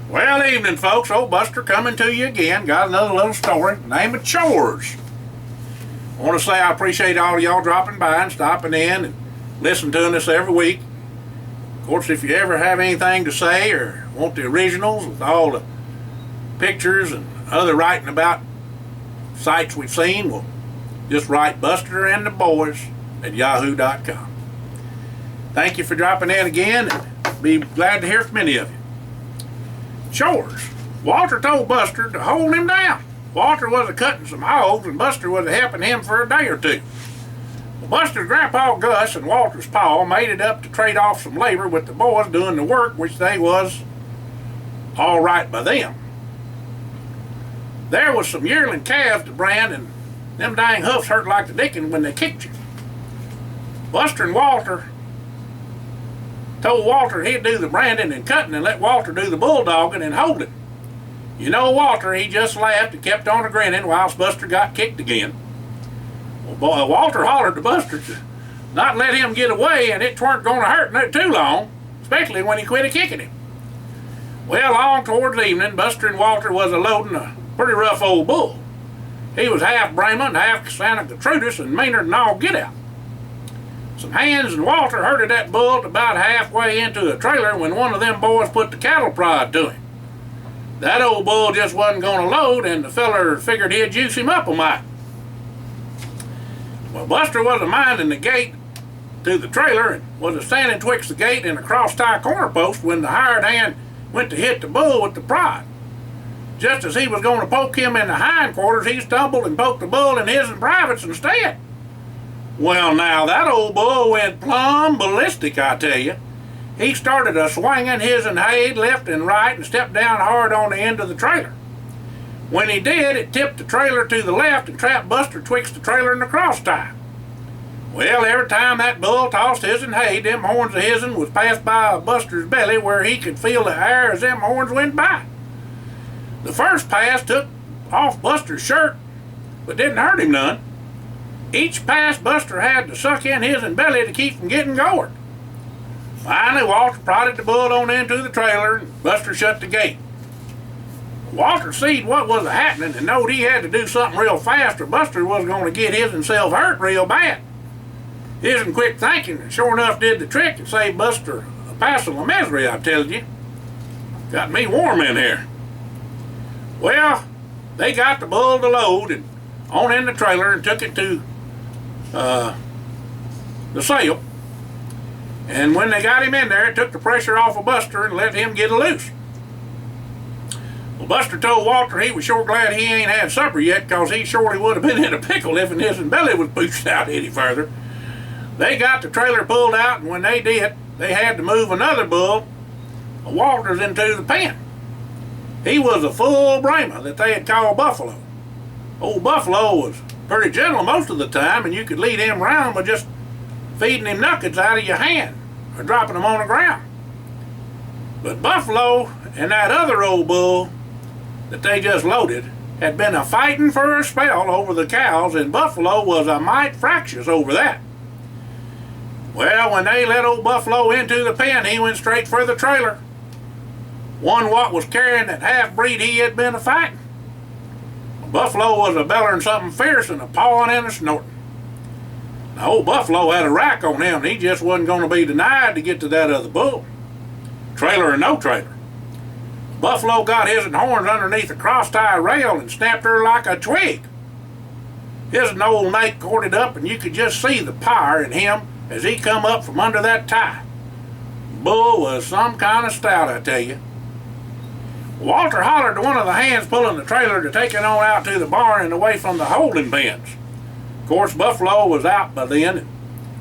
Well, evening, folks. Old Buster coming to you again. Got another little story. Name of Chores. I want to say I appreciate all of y'all dropping by and stopping in and listening to us every week. Of course, if you ever have anything to say or want the originals with all the pictures and other writing about sites we've seen, well, just write Buster and the Boys at yahoo.com. Thank you for dropping in again, and be glad to hear from any of you. Chores. Walter told Buster to hold him down. Walter was a-cutting some hogs, and Buster was a-helping him for a day or two. Well, Buster's grandpa Gus and Walter's pa made it up to trade off some labor with the boys doing the work, which they was all right by them. There was some yearling calves to brand, and them dang hoofs hurt like the dickens when they kicked you. Buster and Walter told Walter he'd do the branding and cutting and let Walter do the bulldogging and holding. You know Walter, he just laughed and kept on a-grinning whilst Buster got kicked again. Well, Walter hollered to Buster to not let him get away, and it tweren't going to hurt no too long, especially when he quit a-kicking him. Well, on towards evening, Buster and Walter was a-loading a pretty rough old bull. He was half Brahma and half Santa Gertrudis and meaner than all get out. Some hands and Walter herded that bull about halfway into a trailer when one of them boys put the cattle prod to him. That old bull just wasn't going to load, and the feller figured he'd juice him up a mite. Well, Buster was a-minding the gate to the trailer and was a-standing twixt the gate and a cross-tie corner post when the hired hand went to hit the bull with the prod. Just as he was going to poke him in the hindquarters, he stumbled and poked the bull in his and privates instead. Well, now, that old bull went plumb ballistic, I tell you. He started a-swinging his and hayed left and right and stepped down hard on the end of the trailer. When he did, it tipped the trailer to the left and trapped Buster twixt the trailer and the cross-tie. Well, every time that bull tossed his and hayed, them horns of his'n was passed by Buster's belly where he could feel the air as them horns went by. The first pass took off Buster's shirt, but didn't hurt him none. Each pass Buster had to suck in his and belly to keep from getting gored. Finally, Walter prodded the bull on into the trailer, and Buster shut the gate. Walter seed what was a-happening and knowed he had to do something real fast or Buster was going to get his and self hurt real bad. His and quick thinking sure enough did the trick and saved Buster a passel of misery, I tell you. Got me warm in here. Well, they got the bull to load and on in the trailer and took it to the sale. And when they got him in there, it took the pressure off of Buster and let him get loose. Well, Buster told Walter he was sure glad he ain't had supper yet, cause he surely would have been in a pickle if his belly was pushed out any further. They got the trailer pulled out, and when they did, they had to move another bull of Walter's into the pen. He was a full Brahma that they had called Buffalo. Old Buffalo was pretty gentle most of the time, and you could lead him around by just feeding him nuggets out of your hand or dropping them on the ground. But Buffalo and that other old bull that they just loaded had been a-fighting for a spell over the cows, and Buffalo was a mite fractious over that. Well, when they let old Buffalo into the pen, he went straight for the trailer. One what was carrying that half-breed he had been a-fighting. Buffalo was a-bellering something fierce and a-pawing and a-snorting. Now, old Buffalo had a rack on him, and he just wasn't going to be denied to get to that other bull. Trailer or no trailer. Buffalo got his and horns underneath a cross-tie rail and snapped her like a twig. His and old Nate corded up, and you could just see the power in him as he come up from under that tie. Bull was some kind of stout, I tell you. Walter hollered to one of the hands pulling the trailer to take it on out to the barn and away from the holding pens. Of course, Buffalo was out by then, and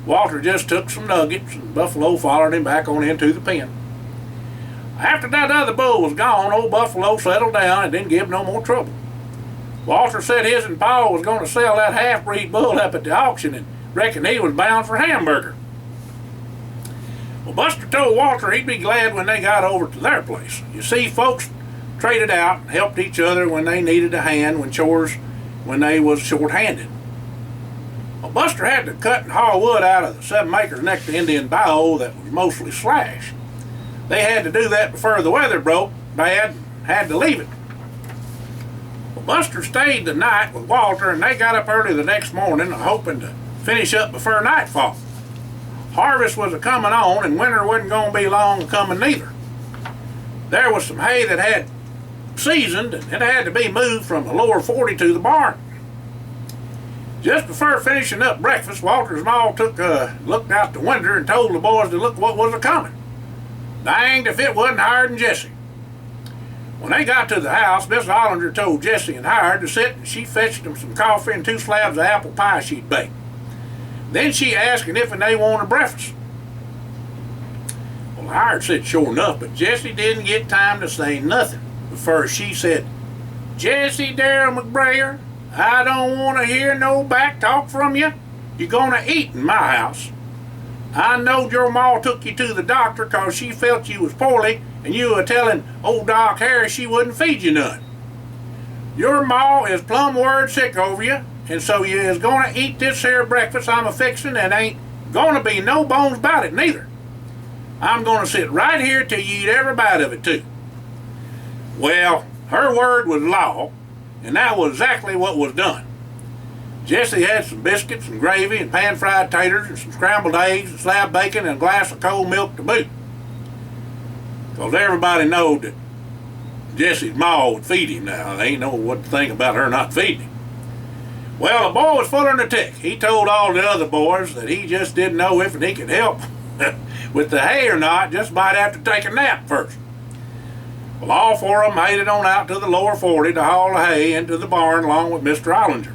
Walter just took some nuggets, and Buffalo followed him back on into the pen. After that other bull was gone, old Buffalo settled down and didn't give no more trouble. Walter said his and Pa was going to sell that half-breed bull up at the auction and reckoned he was bound for hamburger. Well, Buster told Walter he'd be glad when they got over to their place. You see, folks traded out and helped each other when they needed a hand when they was short-handed. Well, Buster had to cut and haul wood out of the 7 acres next to Indian Bayou that was mostly slash. They had to do that before the weather broke bad and had to leave it. Well, Buster stayed the night with Walter, and they got up early the next morning hoping to finish up before nightfall. Harvest was a-coming on, and winter wasn't going to be long a-coming neither. There was some hay that had seasoned, and it had to be moved from the lower 40 to the barn. Just before finishing up breakfast, Walter's ma looked out the window and told the boys to look what was a-coming. Danged if it wasn't Hired and Jesse. When they got to the house, Miss Ollinger told Jesse and Hired to sit, and she fetched them some coffee and 2 slabs of apple pie she'd baked. Then she asked if they wanted breakfast. Well, Hired said sure enough, but Jesse didn't get time to say nothing before she said, "Jesse Darrell McBrayer, I don't want to hear no back talk from you. You're going to eat in my house. I knowed your ma took you to the doctor 'cause she felt you was poorly, and you were telling old Doc Harris she wouldn't feed you none. Your ma is plumb word sick over you, and so you is going to eat this here breakfast I'm a-fixin', and ain't going to be no bones about it neither. I'm going to sit right here till you eat every bite of it too." Well, her word was law, and that was exactly what was done. Jesse had some biscuits and gravy and pan-fried taters and some scrambled eggs and slab bacon and a glass of cold milk to boot. 'Cause everybody knowed that Jesse's ma would feed him now. They ain't know what to think about her not feeding him. Well, the boy was full in a tick. He told all the other boys that he just didn't know if he could help with the hay or not, just might have to take a nap first. Well, all 4 of them made it on out to the lower 40 to haul the hay into the barn along with Mr. Ollinger.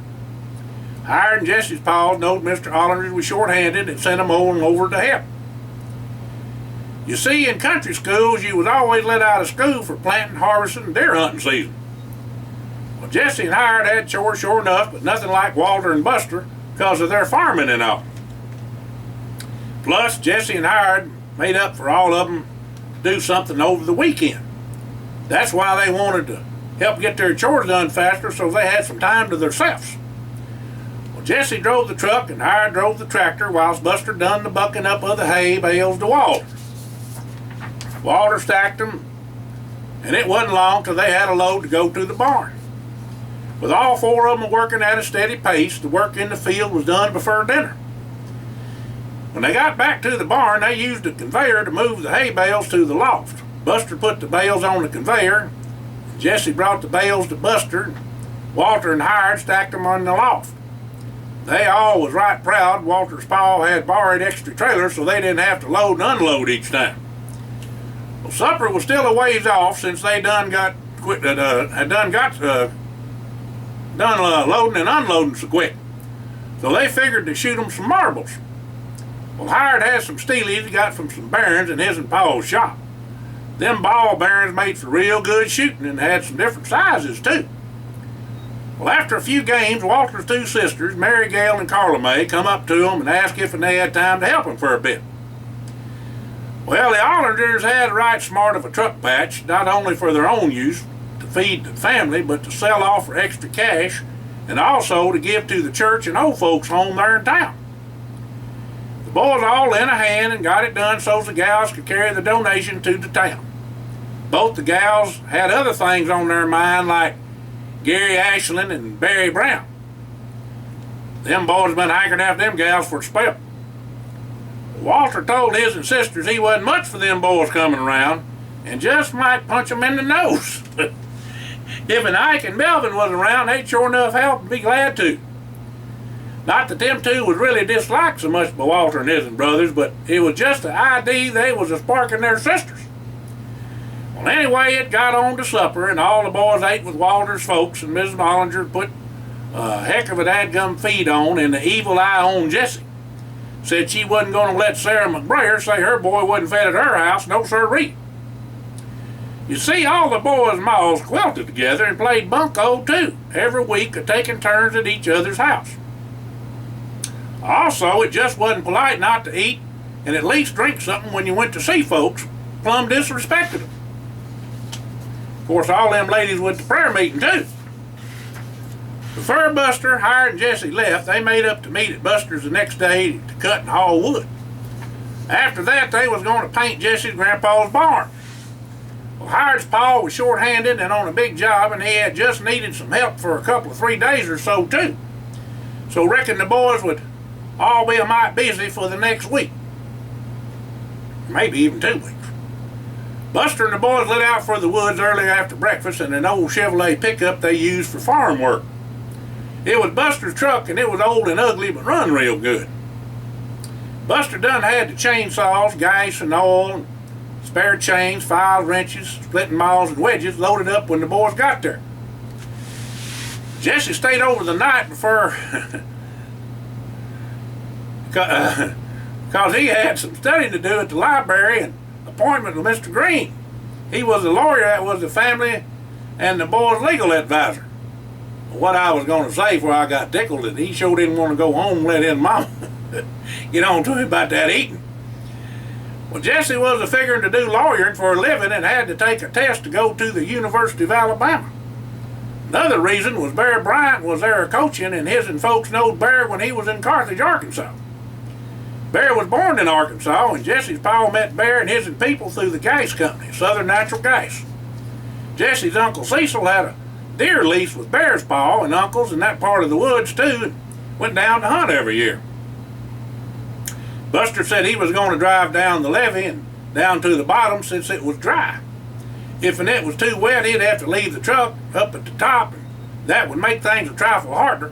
Hired and Jesse's paws knowed Mr. Ollinger was short-handed and sent him over to help. You see, in country schools, you was always let out of school for planting, harvesting, and deer hunting season. Well, Jesse and Hired had chores sure enough, but nothing like Walter and Buster because of their farming and all. Plus, Jesse and Hired made up for all of them to do something over the weekend. That's why they wanted to help get their chores done faster so they had some time to themselves. Well, Jesse drove the truck and Hired drove the tractor whilst Buster done the bucking up of the hay bales to Walter. Walter stacked them, and it wasn't long till they had a load to go to the barn. With all 4 of them working at a steady pace, the work in the field was done before dinner. When they got back to the barn, they used a conveyor to move the hay bales to the loft. Buster put the bales on the conveyor, and Jesse brought the bales to Buster, and Walter and Hired stacked them on the loft. They all was right proud Walter's pa had borrowed extra trailers so they didn't have to load and unload each time. Well, supper was still a ways off since they done loading and unloading so quick. So they figured to shoot them some marbles. Well, Hired had some steelies he got from some barons in his and Paul's shop. Them ball bearings made for real good shooting and had some different sizes too. Well, after a few games, Walter's 2 sisters, Mary Gale and Carla May, come up to him and asked if they had time to help him for a bit. Well, the Ollingers had right smart of a truck patch, not only for their own use, to feed the family, but to sell off for extra cash, and also to give to the church and old folks home there in town. The boys all lent a hand and got it done so the gals could carry the donation to the town. Both the gals had other things on their mind like Gary Ashland and Barry Brown. Them boys been hankering after them gals for a spell. Walter told his and sisters he wasn't much for them boys coming around and just might punch them in the nose. If an Ike and Melvin was around, they'd sure enough help and be glad to. Not that them 2 was really disliked so much by Walter and his brothers, but it was just the idea they was a sparking their sisters. Well, anyway, it got on to supper, and all the boys ate with Walter's folks, and Mrs. Ollinger put a heck of a dadgum feed on, and the evil eye on Jesse. Said she wasn't going to let Sarah McBrayer say her boy wasn't fed at her house, no sirree. You see, all the boys' maws quilted together and played bunco too, every week taking turns at each other's house. Also, it just wasn't polite not to eat and at least drink something when you went to see folks. Plumb disrespected them. Of course, all them ladies went to prayer meeting too. Before Buster, Hired, and Jesse left, they made up to meet at Buster's the next day to cut and haul wood. After that, they was going to paint Jesse's grandpa's barn. Well, Howard's pa was short-handed and on a big job, and he had just needed some help for a couple of 3 days or so too. So reckon the boys would all be a mite busy for the next week. Maybe even 2 weeks. Buster and the boys lit out for the woods early after breakfast in an old Chevrolet pickup they used for farm work. It was Buster's truck, and it was old and ugly, but run real good. Buster done had the chainsaws, gas and oil, spare chains, files, wrenches, splitting maws, and wedges loaded up when the boys got there. Jesse stayed over the night before because he had some studying to do at the library and appointment with Mr. Green. He was the lawyer that was the family and the boys' legal advisor. What I was going to say before I got tickled is he sure didn't want to go home and let his mama get on to him about that eating. Well, Jesse was a figuring to do lawyering for a living and had to take a test to go to the University of Alabama. Another reason was Bear Bryant was there coaching, and his and folks knowed Bear when he was in Carthage, Arkansas. Bear was born in Arkansas, and Jesse's pa met Bear and his people through the gas company, Southern Natural Gas. Jesse's Uncle Cecil had a deer lease with Bear's pa and uncles in that part of the woods too, and went down to hunt every year. Buster said he was going to drive down the levee and down to the bottom since it was dry. If it was too wet, he'd have to leave the truck up at the top, and that would make things a trifle harder,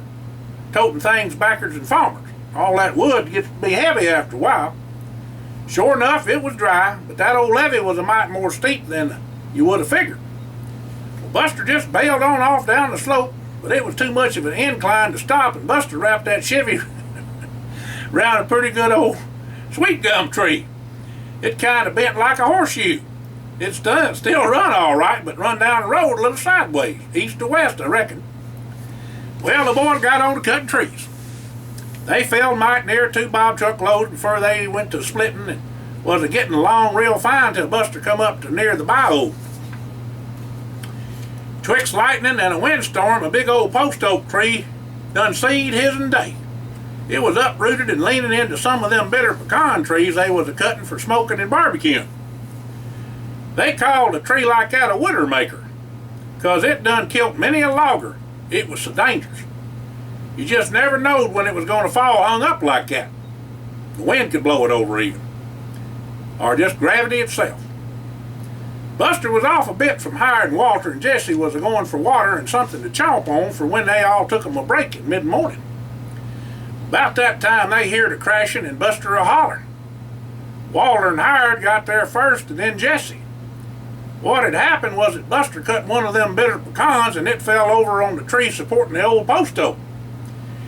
toting things backwards and forwards. All that wood gets to be heavy after a while. Sure enough, it was dry, but that old levee was a mite more steep than you would have figured. Well, Buster just bailed on off down the slope, but it was too much of an incline to stop, and Buster wrapped that Chevy around a pretty good old sweet gum tree. It kind of bent like a horseshoe. It's still run all right, but run down the road a little sideways, east to west, I reckon. Well, the boys got on to cutting trees. They fell might near 2 bob truck loads before they went to splitting, and was a getting along real fine till Buster come up to near the bayou. Twixt lightning and a windstorm, a big old post oak tree done seed his and day. It was uprooted and leaning into some of them bitter pecan trees they was a-cutting for smoking and barbecuing. They called a tree like that a widder maker, 'cause it done killed many a logger. It was so dangerous. You just never knowed when it was going to fall hung up like that. The wind could blow it over even, or just gravity itself. Buster was off a bit from Howard and Walter, and Jesse was a-going for water and something to chomp on for when they all took 'em a break at mid-morning. About that time they heard a crashing and Buster a hollering. Walter and Howard got there first and then Jesse. What had happened was that Buster cut one of them bitter pecans and it fell over on the tree supporting the old post oak.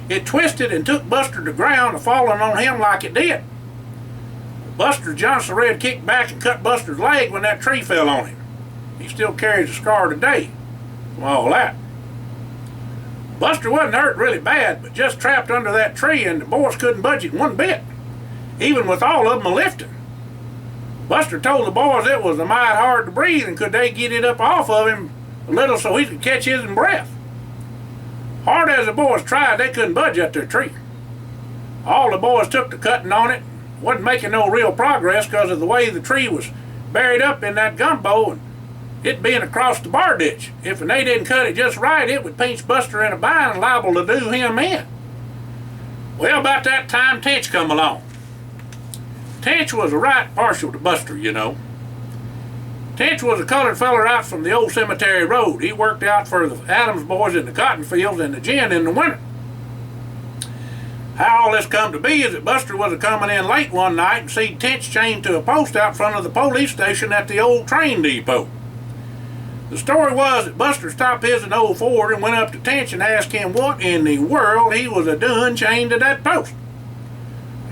It twisted and took Buster to ground, falling on him like it did. Buster Johnson Red kicked back and cut Buster's leg when that tree fell on him. He still carries a scar today from all that. Buster wasn't hurt really bad, but just trapped under that tree, and the boys couldn't budge it one bit, even with all of them a-lifting. Buster told the boys it was a mite hard to breathe, and could they get it up off of him a little so he could catch his breath. Hard as the boys tried, they couldn't budge at their tree. All the boys took to cutting on it wasn't making no real progress because of the way the tree was buried up in that gumbo and it being across the bar ditch. If they didn't cut it just right, it would pinch Buster in a bind and liable to do him in. Well, about that time, Tench come along. Tench was a right partial to Buster, you know. Tench was a colored feller out from the old cemetery road. He worked out for the Adams boys in the cotton fields and the gin in the winter. How all this come to be is that Buster was a-coming in late one night and seen Tench chained to a post out front of the police station at the old train depot. The story was that Buster stopped his in old Ford and went up to Tench and asked him what in the world he was a-doing chained to that post.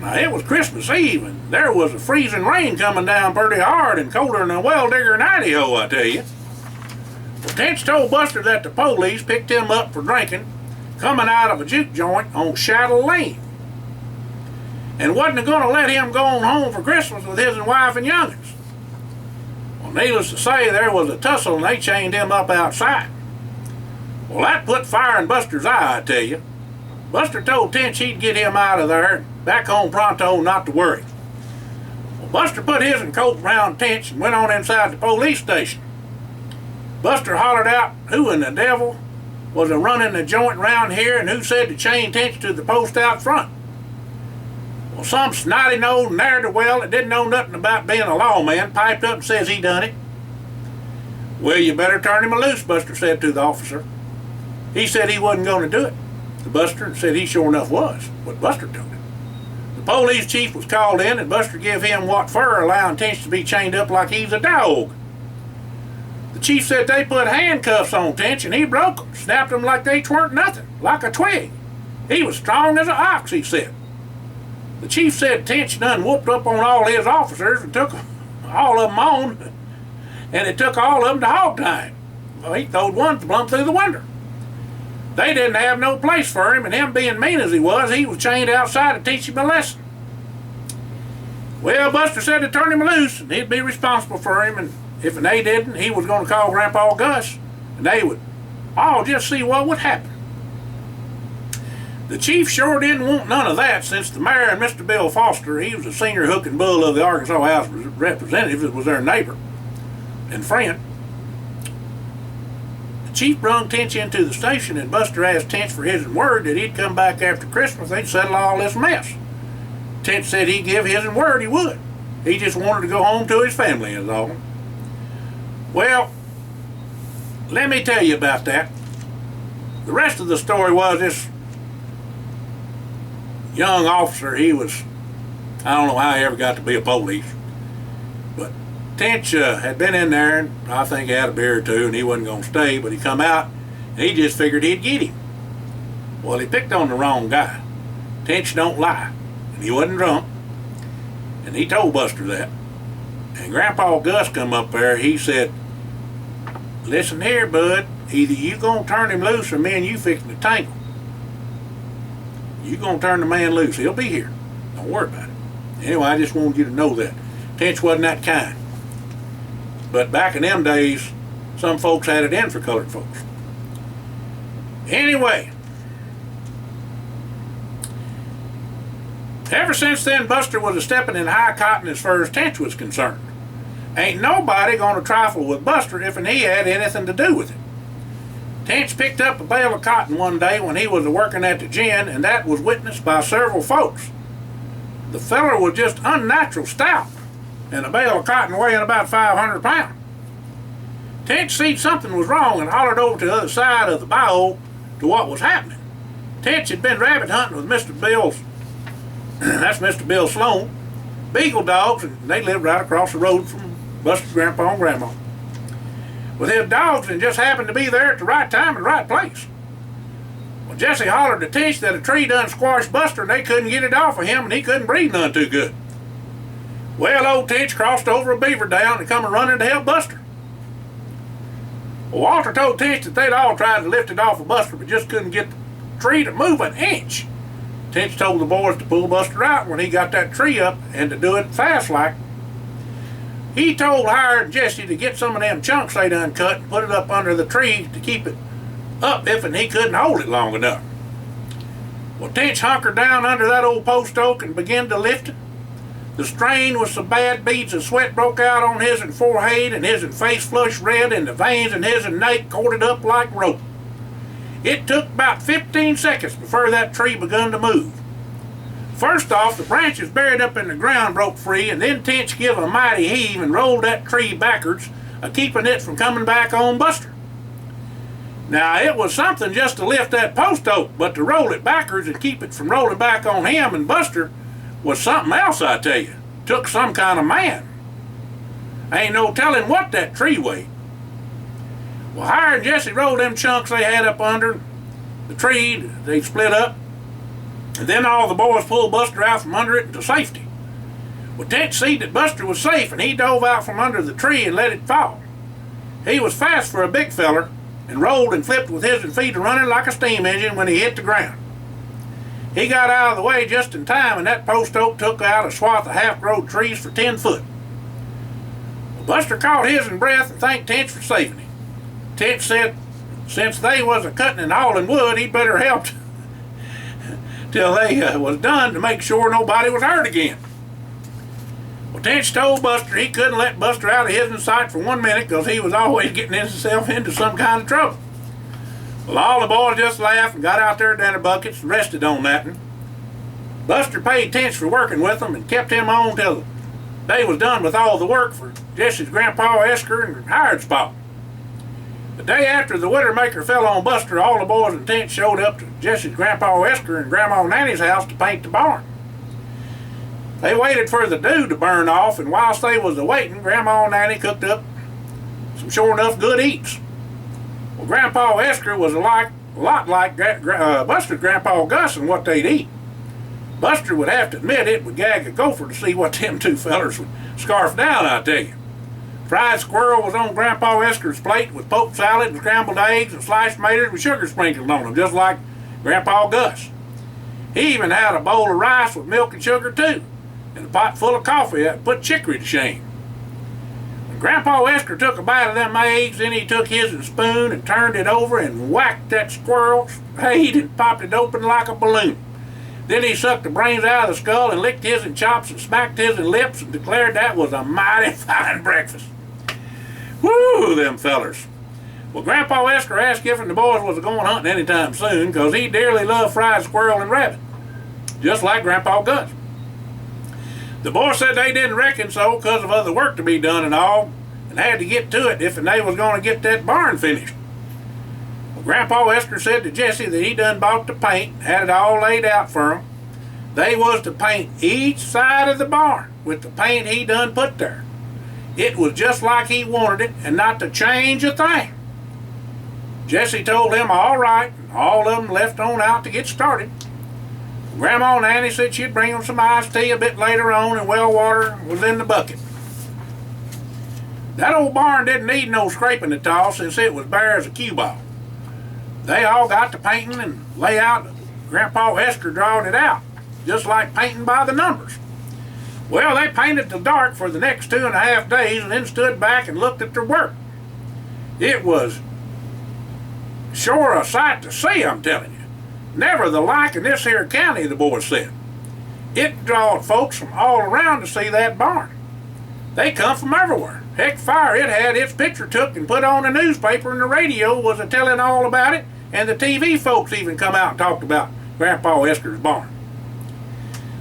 Now, it was Christmas Eve, and there was a freezing rain coming down pretty hard and colder than a well-digger in Idaho, I tell you. Well, Tench told Buster that the police picked him up for drinking, coming out of a juke joint on Shadow Lane, and wasn't going to let him go on home for Christmas with his wife and youngins. Well, needless to say, there was a tussle and they chained him up outside. Well, that put fire in Buster's eye, I tell you. Buster told Tench he'd get him out of there and back home pronto, not to worry. Well, Buster put his coat around Tench and went on inside the police station. Buster hollered out, "Who in the devil was a running the joint round here, and who said to chain attention to the post out front?" Well, some snotty-nosed ne'er-do-well that didn't know nothing about being a lawman piped up and says he done it. "Well, you better turn him loose," Buster said to the officer. He said he wasn't going to do it. The Buster said he sure enough was, what Buster told him. The police chief was called in, and Buster gave him what for, allowing Tench to be chained up like he's a dog. The chief said they put handcuffs on Tench, and he broke them, snapped them like they weren't nothing, like a twig. He was strong as an ox, he said. The chief said Tench done whooped up on all his officers and took all of them on, and it took all of them to hog time. Well, he throwed one plumb through the window. They didn't have no place for him, and him being mean as he was chained outside to teach him a lesson. Well, Buster said to turn him loose, and he'd be responsible for him, and if they didn't, he was going to call Grandpa Gus, and they would all just see what would happen. The chief sure didn't want none of that, since the mayor and Mr. Bill Foster, he was the senior hook and bull of the Arkansas House of Representatives, was their neighbor and friend. The chief brung Tench into the station, and Buster asked Tench for his word that he'd come back after Christmas, they'd settle all this mess. Tench said he'd give his word he would. He just wanted to go home to his family is all. Well, let me tell you about that. The rest of the story was this young officer, I don't know how he ever got to be a police, but Tench had been in there, and I think he had a beer or two, and he wasn't going to stay, but he come out, and he just figured he'd get him. Well, he picked on the wrong guy. Tench don't lie, and he wasn't drunk, and he told Buster that. And Grandpa Gus come up there, he said, "Listen here, bud, either you gonna turn him loose or me and you fixing to tangle. You gonna turn the man loose, he'll be here. Don't worry about it." Anyway, I just wanted you to know that. Tench wasn't that kind. But back in them days, some folks had it in for colored folks. Anyway, ever since then, Buster was a stepping in high cotton as far as Tench was concerned. Ain't nobody gonna trifle with Buster if he had anything to do with it. Tench picked up a bale of cotton one day when he was working at the gin, and that was witnessed by several folks. The feller was just unnatural stout, and a bale of cotton weighing about 500 pounds. Tench seen something was wrong and hollered over to the other side of the bayou to what was happening. Tench had been rabbit hunting with Mr. Bill's, that's Mr. Bill Sloan, beagle dogs, and they lived right across the road from Buster's grandpa and grandma. With his dogs, and just happened to be there at the right time and right place. Well, Jesse hollered to Tench that a tree done squashed Buster, and they couldn't get it off of him, and he couldn't breathe none too good. Well, old Tench crossed over a beaver dam and come running to help Buster. Well, Walter told Tench that they'd all tried to lift it off of Buster, but just couldn't get the tree to move an inch. Tench told the boys to pull Buster out when he got that tree up, and to do it fast like. He told Hired and Jesse to get some of them chunks they done cut and put it up under the tree to keep it up if he couldn't hold it long enough. Well, Tench hunkered down under that old post oak and began to lift it. The strain was so bad beads of sweat broke out on his forehead, and his face flushed red, and the veins in his neck corded up like rope. It took about 15 seconds before that tree begun to move. First off, the branches buried up in the ground broke free, and then Tench give a mighty heave and rolled that tree backwards, keeping it from coming back on Buster. Now, it was something just to lift that post oak, but to roll it backwards and keep it from rolling back on him and Buster was something else, I tell you. Took some kind of man. Ain't no telling what that tree weighed. Well, Hired and Jesse rolled them chunks they had up under the tree, they split up, and then all the boys pulled Buster out from under it into safety. Well, Tench seen that Buster was safe, and he dove out from under the tree and let it fall. He was fast for a big feller, and rolled and flipped with his feet running like a steam engine when he hit the ground. He got out of the way just in time, and that post oak took out a swath of half-growed trees for 10 foot. Well, Buster caught his in breath and thanked Tench for saving him. Tench said since they was cutting and hauling wood, he'd better help till they was done to make sure nobody was hurt again. Well, Tench told Buster he couldn't let Buster out of his sight for 1 minute because he was always getting himself into some kind of trouble. Well, all the boys just laughed and got out their dinner buckets and rested on that one. Buster paid Tench for working with them and kept him on till the day was done with all the work for Jesse's grandpa Esker and hired spot. The day after the Widowmaker fell on Buster, all the boys and Tench showed up to Jesse's grandpa Esker and Grandma Nanny's house to paint the barn. They waited for the dew to burn off, and whilst they was a-waiting, Grandma Nanny cooked up some sure enough good eats. Well, Grandpa Esker was a lot like Buster's grandpa Gus in what they'd eat. Buster would have to admit it would gag a gopher to see what them two fellers would scarf down, I tell you. Fried squirrel was on Grandpa Esker's plate with poke salad and scrambled eggs and sliced tomatoes with sugar sprinkled on them, just like Grandpa Gus. He even had a bowl of rice with milk and sugar too, and a pot full of coffee that put Chicory to shame. When Grandpa Esker took a bite of them eggs, then he took his spoon and turned it over and whacked that squirrel's head and popped it open like a balloon. Then he sucked the brains out of the skull and licked his and chops and smacked his and lips and declared that was a mighty fine breakfast. Woo, them fellers. Well, Grandpa Esker asked if the boys was going hunting anytime soon, because he dearly loved fried squirrel and rabbit, just like Grandpa Gus. The boys said they didn't reckon so because of other work to be done and all, and had to get to it if they was going to get that barn finished. Well, Grandpa Esker said to Jesse that he done bought the paint, had it all laid out for him. They was to paint each side of the barn with the paint he done put there. It was just like he wanted it, and not to change a thing. Jesse told him all right, and all of them left on out to get started. Grandma Nanny said she'd bring them some iced tea a bit later on, and well water was in the bucket. That old barn didn't need no scraping at all, since it was bare as a cue ball. They all got to painting and layout. Grandpa Esker drawed it out, just like painting by the numbers. Well, they painted till dark for the next 2.5 days and then stood back and looked at their work. It was sure a sight to see, I'm telling you. Never the like in this here county, the boys said. It drawed folks from all around to see that barn. They come from everywhere. Heck, fire, it had its picture took and put on the newspaper, and the radio was a-telling all about it, and the TV folks even come out and talked about Grandpa Esker's barn.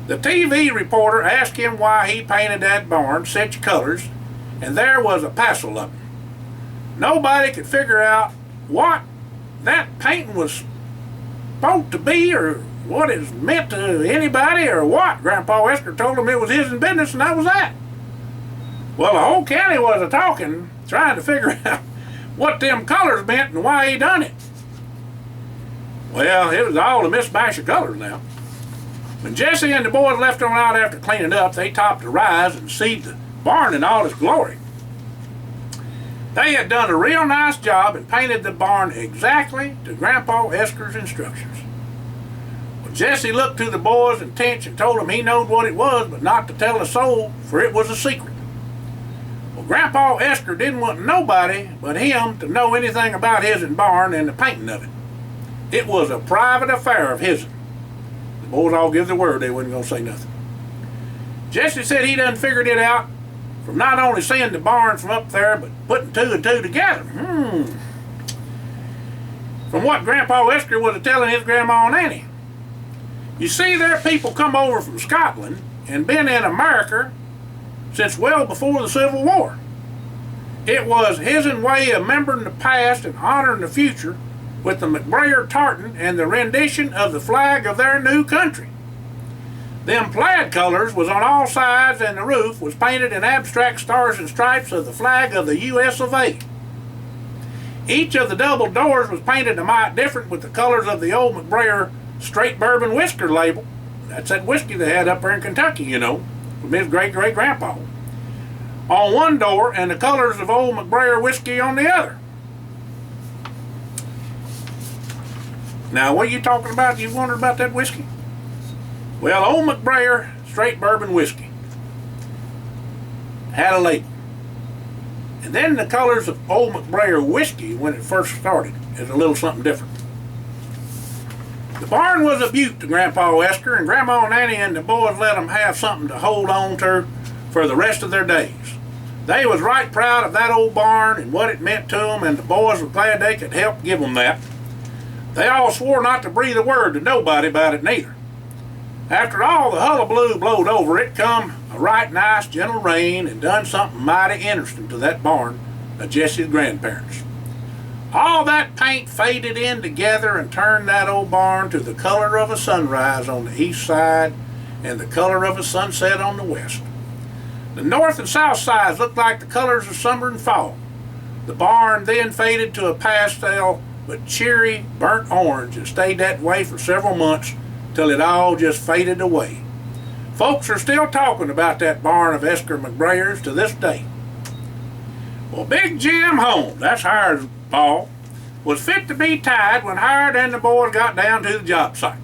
The TV reporter asked him why he painted that barn such colors, and there was a passel of them. Nobody could figure out what that painting was supposed to be, or what it meant to anybody, or what. Grandpa Esker told him it was his business, and that was that. Well, the whole county was a-talking, trying to figure out what them colors meant and why he done it. Well, it was all a mismatch of colors now. When Jesse and the boys left on out after cleaning up, they topped the rise and seed the barn in all its glory. They had done a real nice job and painted the barn exactly to Grandpa Esker's instructions. Well, Jesse looked to the boys and Tench and told them he knowed what it was, but not to tell a soul, for it was a secret. Well, Grandpa Esker didn't want nobody but him to know anything about his barn and the painting of it. It was a private affair of his. The boys all give the word they wasn't going to say nothing. Jesse said he done figured it out from not only seeing the barn from up there, but putting 2 and 2 together. From what Grandpa Esker was telling his Grandma Nanny. You see, there people come over from Scotland and been in America since well before the Civil War. It was his way of remembering the past and honoring the future with the McBrayer tartan and the rendition of the flag of their new country. Them plaid colors was on all sides, and the roof was painted in abstract stars and stripes of the flag of the U.S. of A. Each of the double doors was painted a mite different with the colors of the old McBrayer straight bourbon whisker label. That's that whiskey they had up there in Kentucky, you know, from his great-great-grandpa. On one door, and the colors of old McBrayer whiskey on the other. Now, what are you talking about? You wondered about that whiskey? Well, old McBrayer straight bourbon whiskey had a label. And then the colors of old McBrayer whiskey, when it first started, is a little something different. The barn was a beaut to Grandpa Esker, and Grandma Nanny and the boys let them have something to hold on to for the rest of their days. They was right proud of that old barn and what it meant to them, and the boys were glad they could help give them that. They all swore not to breathe a word to nobody about it neither. After all the hullabaloo blowed over, it come a right nice gentle rain and done something mighty interesting to that barn of Jesse's grandparents. All that paint faded in together and turned that old barn to the color of a sunrise on the east side and the color of a sunset on the west. The north and south sides looked like the colors of summer and fall. The barn then faded to a pastel but cheery burnt orange and stayed that way for several months till it all just faded away. Folks are still talking about that barn of Esker McBrayer's to this day. Well, Big Jim Holmes, that's Hired's Paul, was fit to be tied when Hired and the boys got down to the job site.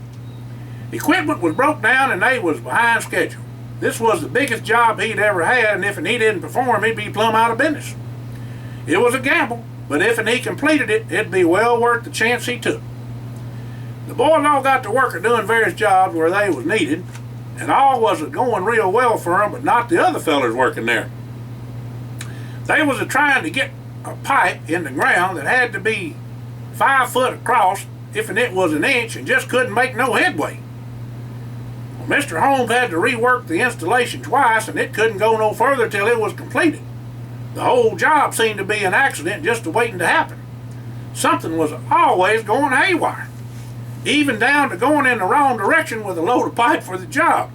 Equipment was broke down and they was behind schedule. This was the biggest job he'd ever had, and if he didn't perform, he'd be plumb out of business. It was a gamble, but if he completed it, it'd be well worth the chance he took. The boys all got to work at doing various jobs where they was needed, and all was going real well for them, but not the other fellers working there. They was trying to get a pipe in the ground that had to be 5 foot across if it was an inch, and just couldn't make no headway. Well, Mr. Holmes had to rework the installation twice, and it couldn't go no further till it was completed. The whole job seemed to be an accident just waiting to happen. Something was always going haywire, even down to going in the wrong direction with a load of pipe for the job.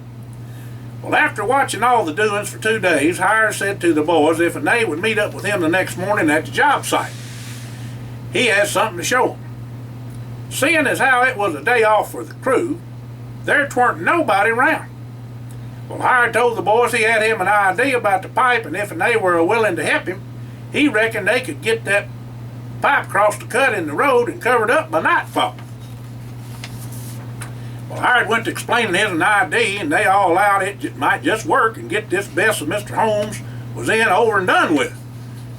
Well, after watching all the doings for 2 days, Hire said to the boys if they would meet up with him the next morning at the job site. He had something to show them. Seeing as how it was a day off for the crew, there weren't nobody around. Well, Hire told the boys he had him an idea about the pipe, and if they were willing to help him, he reckoned they could get that pipe across the cut in the road and covered up by nightfall. Well, Hire went to explaining his idea, and they all allowed it might just work and get this best of Mr. Holmes was in over and done with.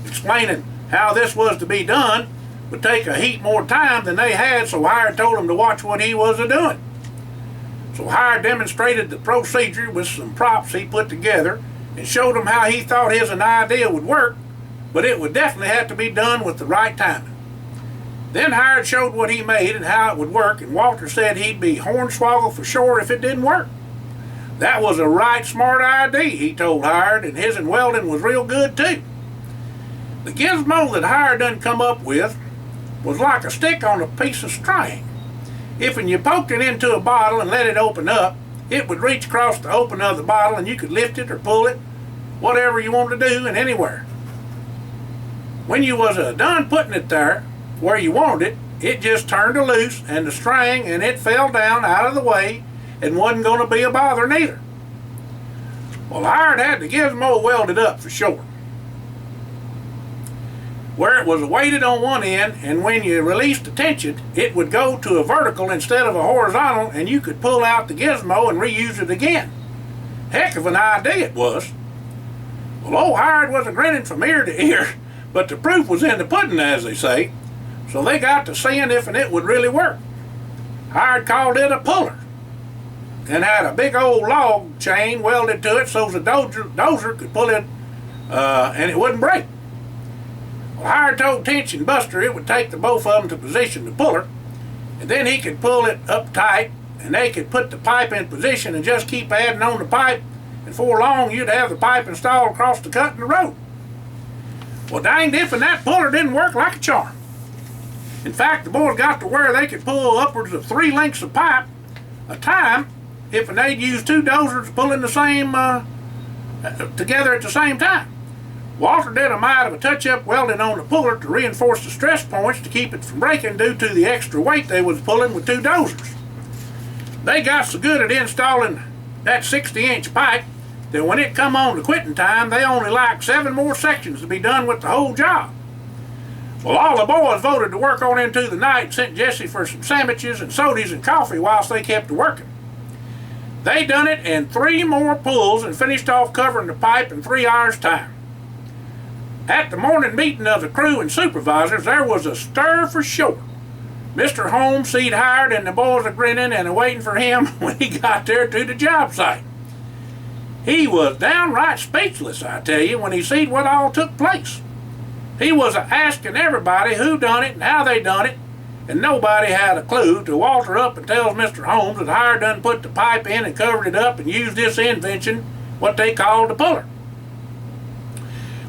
Explaining how this was to be done would take a heap more time than they had, so Hire told them to watch what he was a-doing. So Hire demonstrated the procedure with some props he put together and showed them how he thought his idea would work, but it would definitely have to be done with the right timing. Then Hire showed what he made and how it would work, and Walter said he'd be hornswoggled for sure if it didn't work. That was a right smart idea, he told Hire, and his welding was real good too. The gizmo that Hire done come up with was like a stick on a piece of string. If when you poked it into a bottle and let it open up, it would reach across the opening of the bottle and you could lift it or pull it, whatever you wanted to do and anywhere. When you was done putting it there where you wanted it, it just turned loose and the string and it fell down out of the way and wasn't going to be a bother neither. Well, Hired had the gizmo welded up for sure, where it was weighted on one end, and when you released the tension, it would go to a vertical instead of a horizontal, and you could pull out the gizmo and reuse it again. Heck of an idea it was. Well, old Hired was grinning from ear to ear, but the proof was in the pudding, as they say, so they got to seeing if it would really work. Hired called it a puller, and had a big old log chain welded to it so the dozer could pull it and it wouldn't break. Well, Hire told Tension Buster it would take the both of them to position the puller, and then he could pull it up tight, and they could put the pipe in position and just keep adding on the pipe, and before long you'd have the pipe installed across the cut in the road. Well, danged if and that puller didn't work like a charm. In fact, the boys got to where they could pull upwards of 3 lengths of pipe a time if they'd use 2 dozers pulling the same together at the same time. Walter did a mite of a touch-up welding on the puller to reinforce the stress points to keep it from breaking due to the extra weight they was pulling with 2 dozers. They got so good at installing that 60-inch pipe that when it come on to quitting time, they only liked 7 more sections to be done with the whole job. Well, all the boys voted to work on into the night and sent Jesse for some sandwiches and sodas and coffee whilst they kept working. They done it in 3 more pulls and finished off covering the pipe in 3 hours' time. At the morning meeting of the crew and supervisors, there was a stir for sure. Mr. Holmes seemed Hired, and the boys were grinning and waiting for him when he got there to the job site. He was downright speechless, I tell you, when he seen what all took place. He was asking everybody who done it and how they done it, and nobody had a clue till Walter up and tells Mr. Holmes that Hire done put the pipe in and covered it up and used this invention, what they called the puller.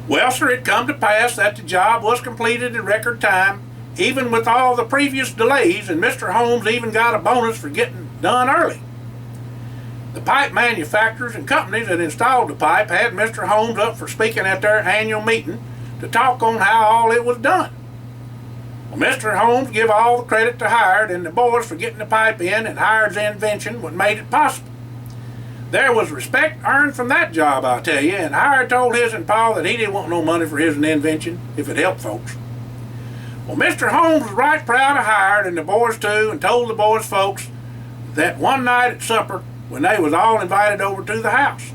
Well, sir, it come to pass that the job was completed in record time, even with all the previous delays, and Mr. Holmes even got a bonus for getting done early. The pipe manufacturers and companies that installed the pipe had Mr. Holmes up for speaking at their annual meeting to talk on how all it was done. Well, Mr. Holmes give all the credit to Hired and the boys for getting the pipe in, and Hired's invention what made it possible. There was respect earned from that job, I tell you, and Hired told his and Pa that he didn't want no money for his invention if it helped folks. Well, Mr. Holmes was right proud of Hired and the boys too, and told the boys folks that one night at supper when they was all invited over to the house.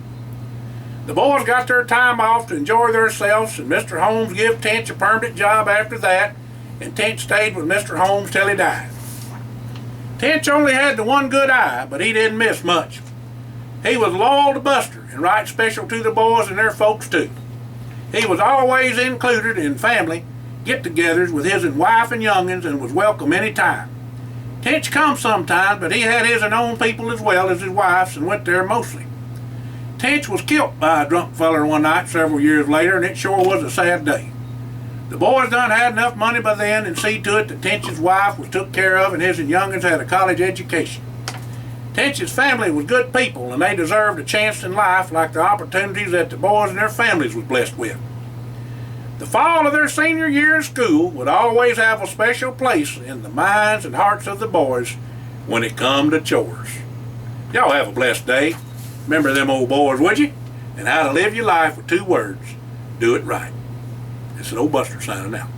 The boys got their time off to enjoy themselves, and Mr. Holmes give Tench a permanent job after that, and Tench stayed with Mr. Holmes till he died. Tench only had the one good eye, but he didn't miss much. He was loyal to Buster and right special to the boys and their folks too. He was always included in family get-togethers with his wife and young'uns and was welcome any time. Tench come sometimes, but he had his own people as well as his wife's and went there mostly. Tench was killed by a drunk feller one night several years later, and it sure was a sad day. The boys done had enough money by then and see to it that Tench's wife was took care of and his and young'uns had a college education. Tench's family was good people, and they deserved a chance in life like the opportunities that the boys and their families was blessed with. The fall of their senior year in school would always have a special place in the minds and hearts of the boys when it come to chores. Y'all have a blessed day. Remember them old boys, would you? And how to live your life with 2 words: do it right. It's an old Buster signing out.